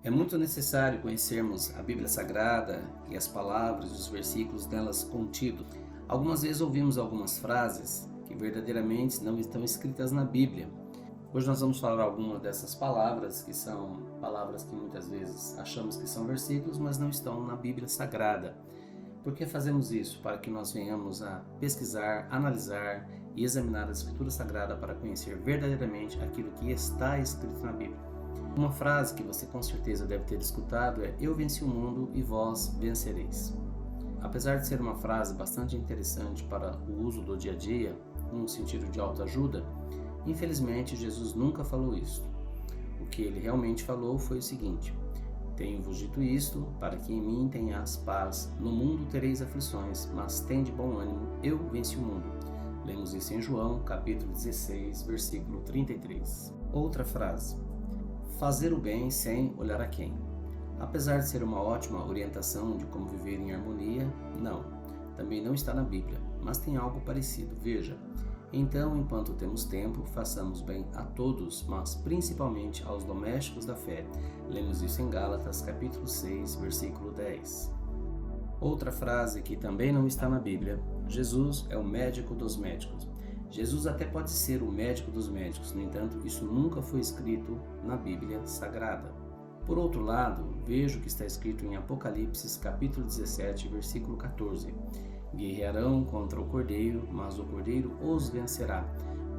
É muito necessário conhecermos a Bíblia Sagrada e as palavras e os versículos nelas contidos. Algumas vezes ouvimos algumas frases que verdadeiramente não estão escritas na Bíblia. Hoje nós vamos falar algumas dessas palavras, que são palavras que muitas vezes achamos que são versículos, mas não estão na Bíblia Sagrada. Por que fazemos isso? Para que nós venhamos a pesquisar, analisar e examinar a Escritura Sagrada para conhecer verdadeiramente aquilo que está escrito na Bíblia. Uma frase que você com certeza deve ter escutado é: "Eu venci o mundo e vós vencereis". Apesar de ser uma frase bastante interessante para o uso do dia a dia, num sentido de autoajuda, infelizmente Jesus nunca falou isso. O que ele realmente falou foi o seguinte: "Tenho-vos dito isto, para que em mim tenhas paz. No mundo tereis aflições, mas tende bom ânimo, eu venci o mundo". Lemos isso em João, capítulo 16, versículo 33. Outra frase: "Fazer o bem sem olhar a quem". Apesar de ser uma ótima orientação de como viver em harmonia, também não está na Bíblia, mas tem algo parecido. Veja: "Então, enquanto temos tempo, façamos bem a todos, mas principalmente aos domésticos da fé". Lemos isso em Gálatas, capítulo 6, versículo 10. Outra frase que também não está na Bíblia: "Jesus é o médico dos médicos". Jesus até pode ser o médico dos médicos, no entanto, isso nunca foi escrito na Bíblia Sagrada. Por outro lado, veja o que está escrito em Apocalipse, capítulo 17, versículo 14. "Guerrearão contra o Cordeiro, mas o Cordeiro os vencerá,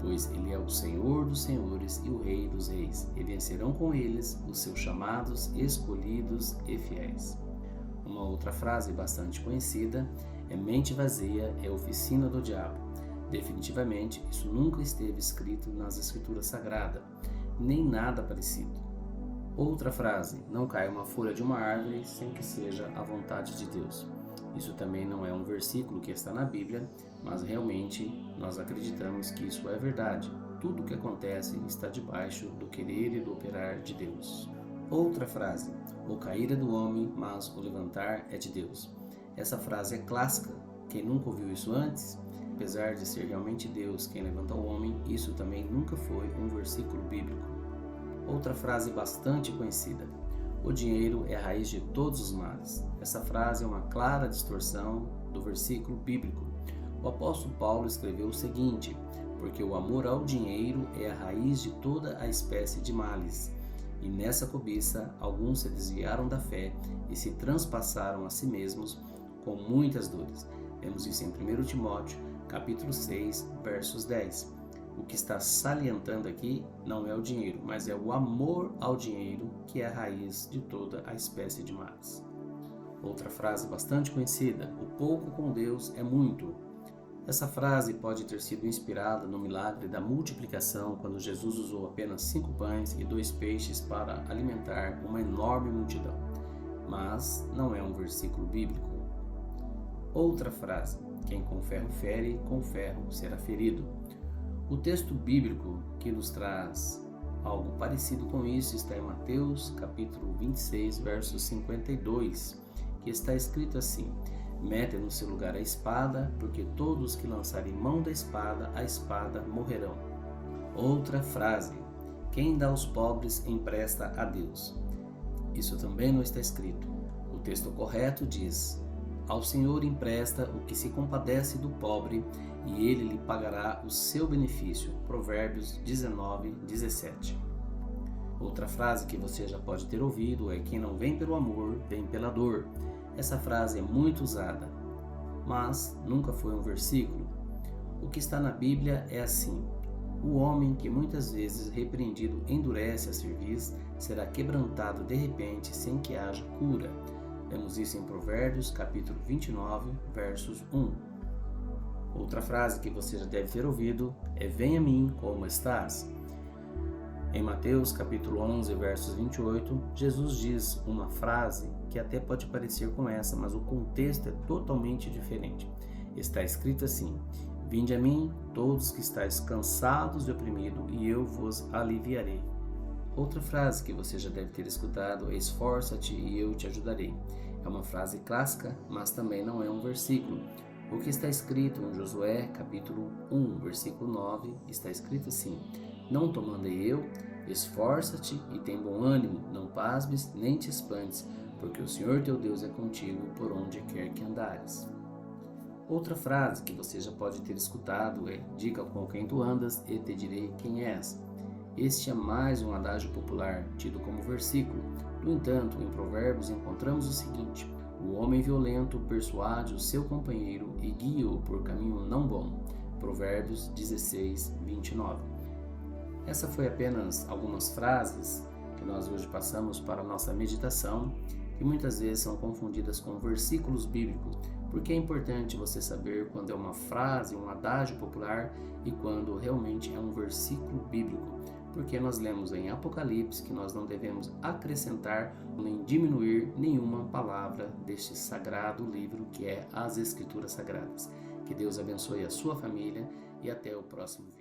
pois ele é o Senhor dos senhores e o Rei dos reis, e vencerão com eles os seus chamados, escolhidos e fiéis". Uma outra frase bastante conhecida é: "Mente vazia é oficina do diabo". Definitivamente, isso nunca esteve escrito nas Escrituras Sagradas, nem nada parecido. Outra frase: "Não cai uma folha de uma árvore sem que seja a vontade de Deus". Isso também não é um versículo que está na Bíblia, mas realmente nós acreditamos que isso é verdade. Tudo o que acontece está debaixo do querer e do operar de Deus. Outra frase: "O cair é do homem, mas o levantar é de Deus". Essa frase é clássica. Quem nunca ouviu isso antes? Apesar de ser realmente Deus quem levanta o homem, isso também nunca foi um versículo bíblico. Outra frase bastante conhecida: "O dinheiro é a raiz de todos os males". Essa frase é uma clara distorção do versículo bíblico. O apóstolo Paulo escreveu o seguinte: "Porque o amor ao dinheiro é a raiz de toda a espécie de males. E nessa cobiça alguns se desviaram da fé e se transpassaram a si mesmos com muitas dores". Vemos isso em 1 Timóteo, capítulo 6, versos 10. O que está salientando aqui não é o dinheiro, mas é o amor ao dinheiro que é a raiz de toda a espécie de males. Outra frase bastante conhecida: "O pouco com Deus é muito". Essa frase pode ter sido inspirada no milagre da multiplicação, quando Jesus usou apenas 5 pães e 2 peixes para alimentar uma enorme multidão, mas não é um versículo bíblico. Outra frase: "Quem com ferro fere, com ferro será ferido". O texto bíblico que nos traz algo parecido com isso está em Mateus, capítulo 26, verso 52, que está escrito assim: "Mete no seu lugar a espada, porque todos que lançarem mão da espada, a espada morrerão". Outra frase: "Quem dá aos pobres empresta a Deus". Isso também não está escrito. O texto correto diz: "Ao Senhor empresta o que se compadece do pobre, e ele lhe pagará o seu benefício". Provérbios 19, 17. Outra frase que você já pode ter ouvido é: "Quem não vem pelo amor, vem pela dor". Essa frase é muito usada, mas nunca foi um versículo. O que está na Bíblia é assim: "O homem que muitas vezes repreendido endurece a cerviz, será quebrantado de repente sem que haja cura". Vemos isso em Provérbios, capítulo 29, versos 1. Outra frase que você já deve ter ouvido é: "Venha a mim como estás". Em Mateus, capítulo 11, versos 28, Jesus diz uma frase que até pode parecer com essa, mas o contexto é totalmente diferente. Está escrito assim: "Vinde a mim, todos que estáis cansados e oprimidos, e eu vos aliviarei". Outra frase que você já deve ter escutado é: "Esforça-te e eu te ajudarei". É uma frase clássica, mas também não é um versículo. O que está escrito em Josué, capítulo 1, versículo 9, está escrito assim: "Não te mandei eu? Esforça-te e tem bom ânimo, não pasmes nem te espantes, porque o Senhor teu Deus é contigo por onde quer que andares. Outra frase que você já pode ter escutado é: diga com quem tu andas e te direi quem és. Este é mais um adágio popular, tido como versículo. No entanto, em Provérbios encontramos o seguinte: o homem violento persuade o seu companheiro e guia-o por caminho não bom. Provérbios 16, 29. Essa foi apenas algumas frases que nós hoje passamos para a nossa meditação, que muitas vezes são confundidas com versículos bíblicos, porque é importante você saber quando é uma frase, um adágio popular e quando realmente é um versículo bíblico, porque nós lemos em Apocalipse que nós não devemos acrescentar nem diminuir nenhuma palavra deste sagrado livro que é as Escrituras Sagradas. Que Deus abençoe a sua família e até o próximo vídeo.